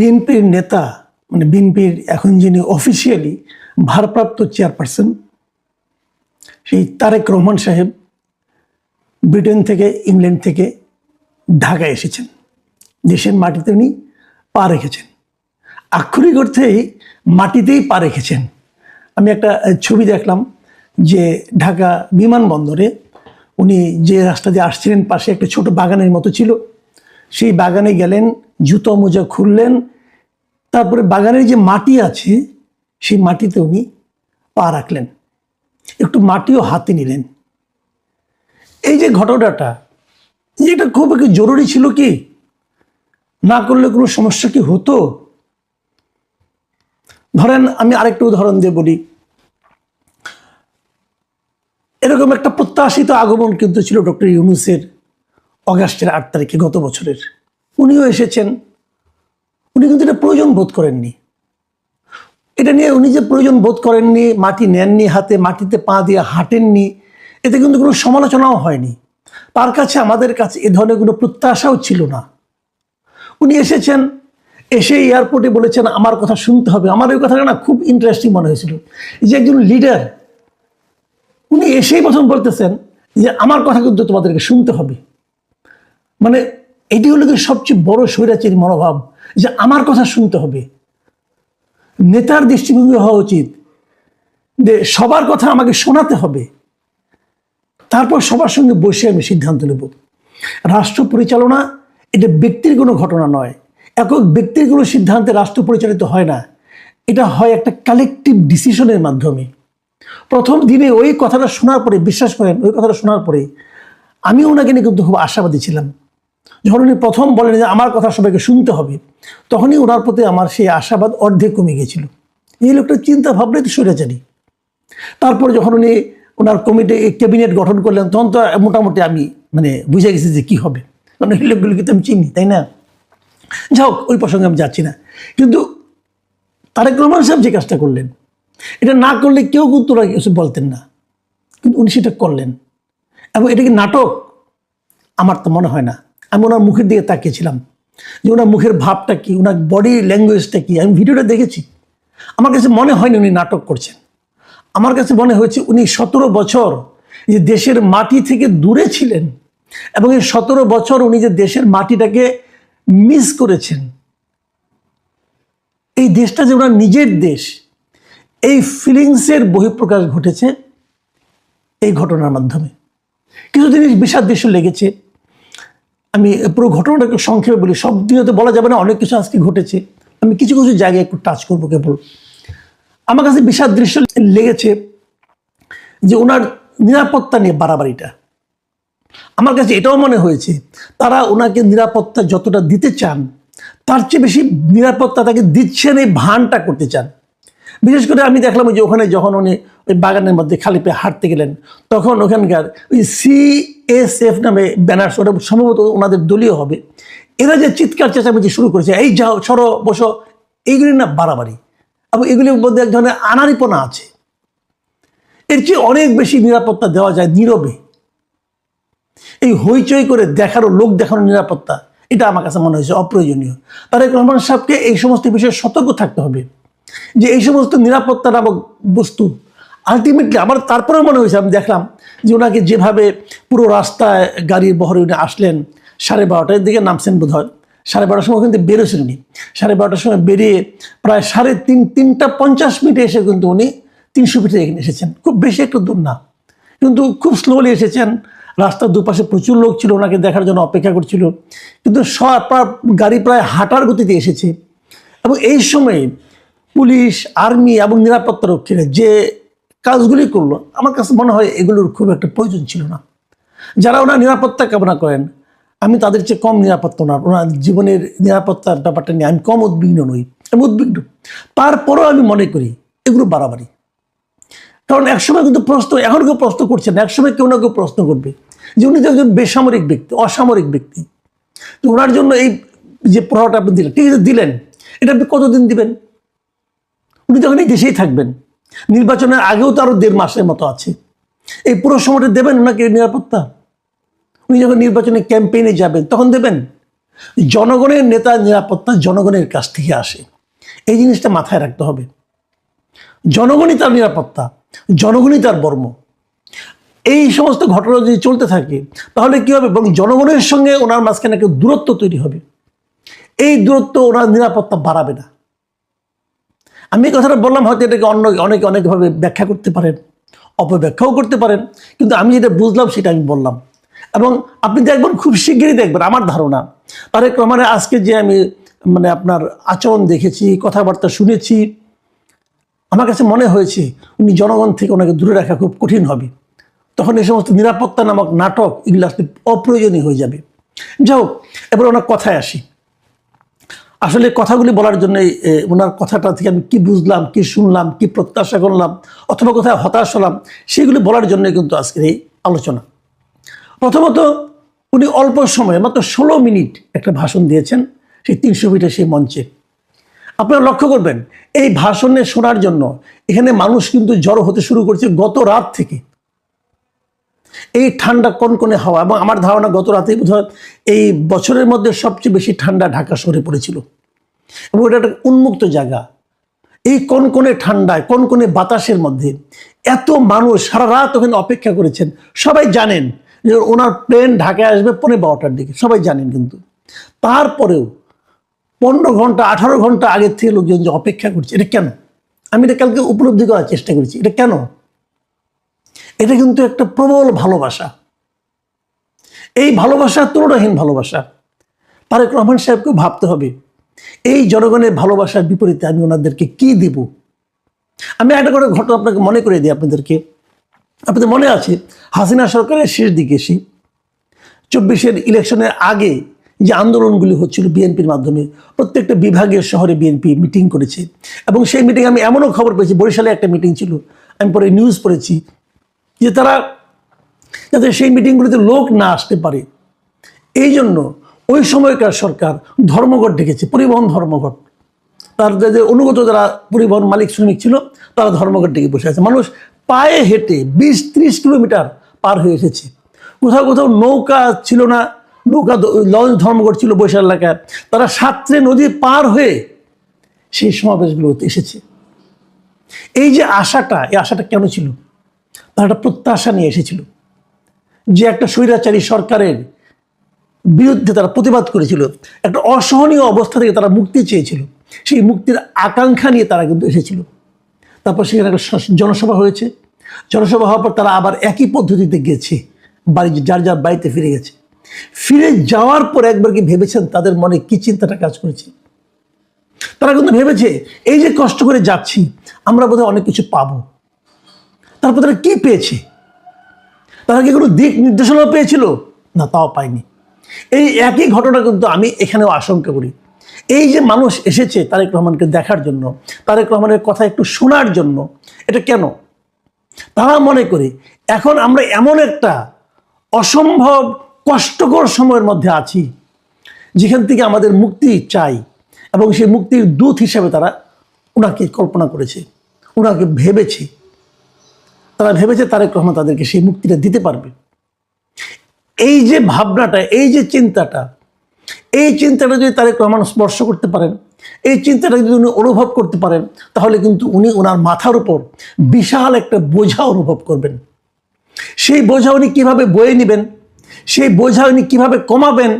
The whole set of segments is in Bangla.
বিএনপির নেতা মানে বিএনপির এখন যিনি অফিসিয়ালি ভারপ্রাপ্ত চেয়ারপারসন সেই তারেক রহমান সাহেব ব্রিটেন থেকে ইংল্যান্ড থেকে ঢাকায় এসেছেন। দেশের মাটিতে উনি পা রেখেছেন, আক্ষরিক অর্থেই মাটিতেই পা রেখেছেন। আমি একটা ছবি দেখলাম যে ঢাকা বিমানবন্দরে উনি যে রাস্তা দিয়ে আসছিলেন পাশে একটা ছোট বাগানের মতো ছিল, সেই বাগানে গেলেন, জুতো মোজা খুললেন, তারপরে বাগানের যে মাটি আছে সেই মাটিতে উনি পা রাখলেন, একটু মাটিও হাতে নিলেন। এই যে ঘটনাটা, এটা খুব জরুরি ছিল কি? না করলে কোনো সমস্যা কি হতো? ধরেন আমি আরেকটা উদাহরণ দিয়ে বলি, এরকম একটা প্রত্যাশিত আগমন কিন্তু ছিল ডক্টর ইউনূসের অগাস্টের 8 তারিখে গত বছরের। উনিও এসেছেন, উনি কিন্তু এটা প্রয়োজন বোধ করেননি। এটা নিয়ে উনি যে প্রয়োজন বোধ করেননি, মাটি নেননি হাতে, মাটিতে পা দিয়ে হাঁটেননি, এতে কিন্তু কোনো সমালোচনাও হয়নি। তার কাছে আমাদের কাছে এ ধরনের কোনো প্রত্যাশাও ছিল না। উনি এসেছেন, এসে এয়ারপোর্টে বলেছেন আমার কথা শুনতে হবে। আমার ওই কথাটা না খুব ইন্টারেস্টিং মনে হয়েছিল, যে একজন লিডার উনি এসেই প্রথম বলতেছেন যে আমার কথা কিন্তু তোমাদেরকে শুনতে হবে। মানে এটি হলো কি সবচেয়ে বড় স্বৈরাচারী মনোভাব, যে আমার কথা শুনতে হবে। নেতার দৃষ্টিভঙ্গি হওয়া উচিত যে সবার কথা আমাকে শোনাতে হবে, তারপর সবার সঙ্গে বসে আমি সিদ্ধান্ত নেব। রাষ্ট্র পরিচালনা এটা ব্যক্তির কোনো ঘটনা নয়, একক ব্যক্তির কোনো সিদ্ধান্তে রাষ্ট্র পরিচালিত হয় না, এটা হয় একটা কালেকটিভ ডিসিশনের মাধ্যমে। প্রথম দিনে ওই কথাটা শোনার পরে, বিশ্বাস করেন ওই কথাটা শোনার পরে আমি ওনাকে নিয়ে কিন্তু খুব আশাবাদী ছিলাম। যখন উনি প্রথম বলেন যে আমার কথা সবাইকে শুনতে হবে, তখনই ওনার প্রতি আমার সেই আশাবাদ অর্ধেক কমে গিয়েছিল। এই লোকটা চিন্তা ভাবনাই তো স্বৈরাচারী। তারপর যখন উনি ওনার কমিটি ক্যাবিনেট গঠন করলেন, তখন তো মোটামুটি আমি বুঝে গেছি যে কি হবে, কারণ এই লোকগুলোকে তো আমি চিনি, তাই না? যাই হোক, ওই প্রসঙ্গে আমি যাচ্ছি না। কিন্তু তারেক রহমান সাহেব যে কাজটা করলেন, এটা না করলে কেউ কিন্তু ওরা কিছু বলতেন না, কিন্তু উনি সেটা করলেন। এবং এটা কি নাটক? আমার তো মনে হয় না। আমি ওনার মুখের দিকে তাকিয়েছিলাম যে ওনার মুখের ভাবটা কি, ওনার বডি ল্যাঙ্গুয়েজটা কি। আমি ভিডিওটা দেখেছি, আমার কাছে মনে হয়নি উনি নাটক করছেন। আমার কাছে মনে হয়েছে উনি 17 বছর যে দেশের মাটি থেকে দূরে ছিলেন, এবং এই 17 বছর উনি যে দেশের মাটিটাকে মিস করেছেন, এই দেশটা যে ওনার নিজের দেশ, এই ফিলিংসের বহিঃপ্রকাশ ঘটেছে এই ঘটনার মাধ্যমে। কিছু জিনিস বিষাদৃশ্য লেগেছে। আমি পুরো ঘটনাটাকে সংক্ষেপে বলি, সব দিনে তো বলা যাবে না, অনেক কিছু আজকে ঘটেছে। আমি কিছু কিছু জায়গায় একটু টাচ করবো কেবল। আমার কাছে বিষাদৃশ্য লেগেছে যে ওনার নিরাপত্তা নিয়ে বাড়াবাড়িটা। আমার কাছে এটাও মনে হয়েছে তারা ওনাকে নিরাপত্তা যতটা দিতে চান, তার চেয়ে বেশি নিরাপত্তা তাকে দিচ্ছেন এই ভানটা করতে চান। বিশেষ করে আমি দেখলাম যে ওখানে যখন উনি ওই বাগানের মধ্যে খালি পেয়ে হাঁটতে গেলেন, তখন ওখানকার ওই CSF নামে ব্যানার, ওটা সম্ভবত ওনাদের দলীয় হবে, এরা যে চিৎকার চেঁচামেচি শুরু করেছে, এই যাও সরো বসো, এইগুলি না বাড়াবাড়ি, এবং এগুলির মধ্যে এক ধরনের আনাড়িপনা আছে। এর চেয়ে অনেক বেশি নিরাপত্তা দেওয়া যায় নীরবে। এই হইচই করে দেখারও, লোক দেখানোর নিরাপত্তা, এটা আমার কাছে মনে হয়েছে অপ্রয়োজনীয়। তারেক রহমান সাহেবকে এই সমস্ত বিষয়ে সতর্ক থাকতে হবে, যে এই সমস্ত নিরাপত্তা নামক বস্তু আলটিমেটলি আমার তারপরেও মনে হয়েছে, আমি দেখলাম যে ওনাকে যেভাবে পুরো রাস্তায় গাড়ির বহরে উনি আসলেন, 12:30টার দিকে নামছেন বোধ হয়, 12:30টার সময় কিন্তু বেরোছেন উনি, 12:30টার সময় বেরিয়ে প্রায় 3:50 এসে কিন্তু উনি 300 ফিটে এখানে এসেছেন। খুব বেশি একটু দূর না, কিন্তু খুব স্লোলি এসেছেন। রাস্তার দুপাশে প্রচুর লোক ছিল, ওনাকে দেখার জন্য অপেক্ষা করছিল, কিন্তু গাড়ি প্রায় হাঁটার গতিতে এসেছে। এবং এই সময়ে পুলিশ, আর্মি এবং নিরাপত্তা রক্ষীরা যে কাজগুলি করলো, আমার কাছে মনে হয় এগুলোর খুব একটা প্রয়োজন ছিল না। যারা ওনার নিরাপত্তা কামনা করেন, আমি তাদের চেয়ে কম নিরাপত্তা ওনার জীবনের নিরাপত্তার ব্যাপারটা নিয়ে আমি কম উদ্বিগ্ন নই, আমি উদ্বিগ্ন। তারপরেও আমি মনে করি এগুলো বাড়াবাড়ি। কারণ একসময় কিন্তু এখন কেউ প্রশ্ন করছে না, একসময় কেউ না কেউ প্রশ্ন করবে যে উনি তো একজন বেসামরিক ব্যক্তি, অসামরিক ব্যক্তি, তো ওনার জন্য এই যে প্রভাবটা আপনি দিলেন, ঠিক আছে দিলেন, এটা আপনি কতদিন দিবেন? উনি তখন এই দেশেই থাকবেন, নির্বাচনের আগেও তো আরো 1.5 মাসের মতো আছে, এই পুরো সময়টা দেবেন ওনাকে নিরাপত্তা? উনি যখন নির্বাচনের ক্যাম্পেইনে যাবেন তখন দেবেন? জনগণের নেতা নিরাপত্তা জনগণের কাছ থেকে আসে। এই জিনিসটা মাথায় রাখতে হবে। জনগণই তার নিরাপত্তা, জনগণই তার বর্ম। এই সমস্ত ঘটনা যদি চলতে থাকে তাহলে কি হবে, এবং জনগণের সঙ্গে ওনার মাঝখানে একটা দূরত্ব তৈরি হবে। এই দূরত্ব ওনার নিরাপত্তা বাড়াবে না। আমি এই কথাটা বললাম, হয়তো এটাকে অনেকে অনেকভাবে ব্যাখ্যা করতে পারেন, অপব্যাখ্যাও করতে পারেন, কিন্তু আমি যেটা বুঝলাম সেটা আমি বললাম। এবং আপনি দেখবেন, খুব শিগগিরই দেখবেন, আমার ধারণা তারেক রহমানের আজকে যে আমি আপনার আচরণ দেখেছি, কথাবার্তা শুনেছি, আমার কাছে মনে হয়েছে উনি জনগণ থেকে ওনাকে দূরে রাখা খুব কঠিন হবে। তখন এই সমস্ত নিরাপত্তা নামক নাটক এগুলো আসলে অপ্রয়োজনীয় হয়ে যাবে। যাই হোক, এবার ওনার কথায় আসি। আসলে কথাগুলি বলার জন্য ওনার কথাটা থেকে আমি কি বুঝলাম, কি শুনলাম, কি প্রত্যাশা করলাম, অথবা কোথায় হতাশ হলাম, সেগুলি বলার জন্য কিন্তু আজকের এই আলোচনা। প্রথমত, উনি অল্প সময়ে মাত্র 16 মিনিট একটা ভাষণ দিয়েছেন সেই 300 ফিটের সেই মঞ্চে। আপনারা লক্ষ্য করবেন, এই ভাষণে শোনার জন্য এখানে মানুষ কিন্তু জড়ো হতে শুরু করছে গত রাত থেকে। এই ঠান্ডা কনকনে হাওয়া, এবং আমার ধারণা গত রাতেই বোধহয় এই বছরের মধ্যে সবচেয়ে বেশি ঠান্ডা ঢাকা শহরে পড়েছিল, এবং এটা একটা উন্মুক্ত জায়গা। এই কনকনে ঠান্ডায়, কনকনে বাতাসের মধ্যে এত মানুষ সারা রাত ওখানে অপেক্ষা করেছেন। সবাই জানেন যে ওনার প্লেন ঢাকায় আসবে 12:15টার দিকে, সবাই জানেন। কিন্তু তারপরেও 15 ঘন্টা 18 ঘন্টা আগের থেকে লোকজন যে অপেক্ষা করছে, এটা কেন? আমি এটা কালকে উপলব্ধি করার চেষ্টা করেছি। এটা কেন? এটা কিন্তু একটা প্রবল ভালোবাসা। এই ভালোবাসা তুলনাহীন ভালোবাসা। তারেক রহমান সাহেবকে ভাবতে হবে, এই জনগণের ভালোবাসার বিপরীতে আমি ওনাদেরকে কি দেব। আমি একটা করে ঘটনা আপনাকে মনে করে দিই আপনাদেরকে। আপনাদের মনে আছে, হাসিনা সরকারের শেষ দিকে এসে 24-এর ইলেকশনের আগে যে আন্দোলনগুলি হচ্ছিল বিএনপির মাধ্যমে, প্রত্যেকটা বিভাগীয় শহরে বিএনপি মিটিং করেছে। এবং সেই মিটিং আমি এমনও খবর পেয়েছি, বরিশালে একটা মিটিং ছিল, আমি পরে নিউজ পড়েছি যে তারা যাতে সেই মিটিংগুলিতে লোক না আসতে পারে, এই জন্য ওই সময়কার সরকার ধর্মঘট ডেকেছে, পরিবহন ধর্মঘট। তার যে অনুগত যারা পরিবহন মালিক শ্রমিক ছিল, তারা ধর্মঘট ডেকে বসে আছে। মানুষ পায়ে হেঁটে 20-30 কিলোমিটার পার হয়ে এসেছে। কোথাও কোথাও নৌকা ছিল না, নৌকা লঞ্চ ধর্মঘট ছিল বরিশাল এলাকায়। তারা সাঁতরে নদী পার হয়ে সেই সমাবেশগুলোতে এসেছে। এই যে আশাটা, এই আশাটা কেন ছিল? তারা একটা প্রত্যাশা নিয়ে এসেছিল যে একটা স্বৈরাচারী সরকারের বিরুদ্ধে তারা প্রতিবাদ করেছিল, একটা অসহনীয় অবস্থা থেকে তারা মুক্তি চেয়েছিল। সেই মুক্তির আকাঙ্ক্ষা নিয়ে তারা কিন্তু এসেছিল। তারপর সেখানে একটা জনসভা হয়েছে। জনসভা হওয়ার পর তারা আবার একই পদ্ধতিতে গেছে, বাড়ি যার যার বাড়িতে ফিরে গেছে। ফিরে যাওয়ার পর একবার কি ভেবেছেন তাদের মনে কি চিন্তাটা কাজ করেছে? তারা কিন্তু ভেবেছে, এই যে কষ্ট করে যাচ্ছি, আমরা বোধহয় অনেক কিছু পাবো। তারপর তারা কি পেয়েছে? তারা কি কোনো দিক নির্দেশনা পেয়েছিল? না, তাও পায়নি। এই একই ঘটনা কিন্তু আমি এখানেও আশঙ্কা করি। এই যে মানুষ এসেছে তারেক রহমানকে দেখার জন্য, তারেক রহমানের কথা একটু শোনার জন্য, এটা কেন? তারা মনে করে এখন আমরা এমন একটা অসম্ভব কষ্টকর সময়ের মধ্যে আছি, যেখান থেকে আমাদের মুক্তি চাই, এবং সেই মুক্তির দূত হিসাবে তারা ওনাকে কল্পনা করেছে, ওনাকে ভেবেছে। তারা ভেবেছে তারেক রহমান তাদেরকে সেই মুক্তিটা দিতে পারবে। এই যে ভাবনাটা, এই যে চিন্তাটা, এই চিন্তাটা যদি তারেক রহমান স্পর্শ করতে পারেন, এই চিন্তাটা যদি উনি অনুভব করতে পারেন, তাহলে কিন্তু উনি ওনার মাথার উপর বিশাল একটা বোঝা অনুভব করবেন। সেই বোঝা উনি কীভাবে বয়ে নেবেন, সেই বোঝা উনি কীভাবে কমাবেন,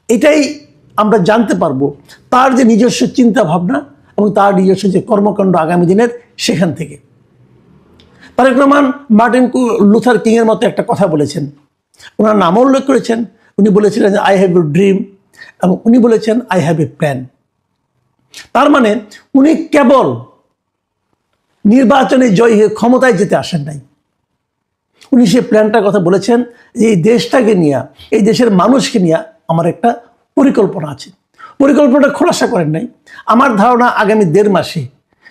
এটাই আমরা জানতে পারবো তার যে নিজস্ব চিন্তা ভাবনা এবং তার নিজস্ব যে কর্মকাণ্ড আগামী দিনের, সেখান থেকে। তারেক রহমান মার্টিন লুথার কিংয়ের মতো একটা কথা বলেছেন, ওনার নামও উল্লেখ করেছেন। উনি বলেছিলেন যে আই হ্যাভ এ ড্রিম, এবং উনি বলেছেন আই হ্যাভ এ প্ল্যান। তার মানে উনি কেবল নির্বাচনে জয়ী হয়ে ক্ষমতায় যেতে আসেন নাই, উনি সেই প্ল্যানটার কথা বলেছেন যে এই দেশটাকে নিয়ে, এই দেশের মানুষকে নিয়ে আমার একটা পরিকল্পনা আছে। পরিকল্পনাটা খোলাসা করেন নাই। আমার ধারণা আগামী 1.5 মাসে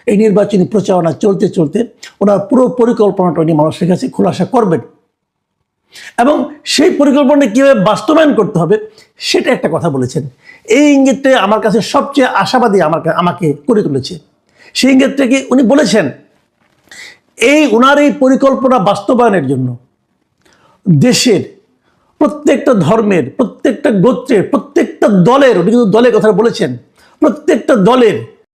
এই নির্বাচনী প্রচারণা চলতে চলতে ওনার পুরো পরিকল্পনাটা উনি মানুষের কাছে খোলাসা করবেন, এবং সেই পরিকল্পনাটা কীভাবে বাস্তবায়ন করতে হবে সেটা একটা কথা বলেছেন। এই ইঙ্গিতটা আমার কাছে সবচেয়ে আশাবাদী আমাকে করে তুলেছে। সেই ইঙ্গিতটাকে উনি বলেছেন, ওনার এই পরিকল্পনা বাস্তবায়নের জন্য দেশের প্রত্যেকটা ধর্মের, প্রত্যেকটা গোত্রের, প্রত্যেকটা প্রত্যেকটা দলের, উনি কিন্তু দলের কথা বলেছেন, প্রত্যেকটা দলের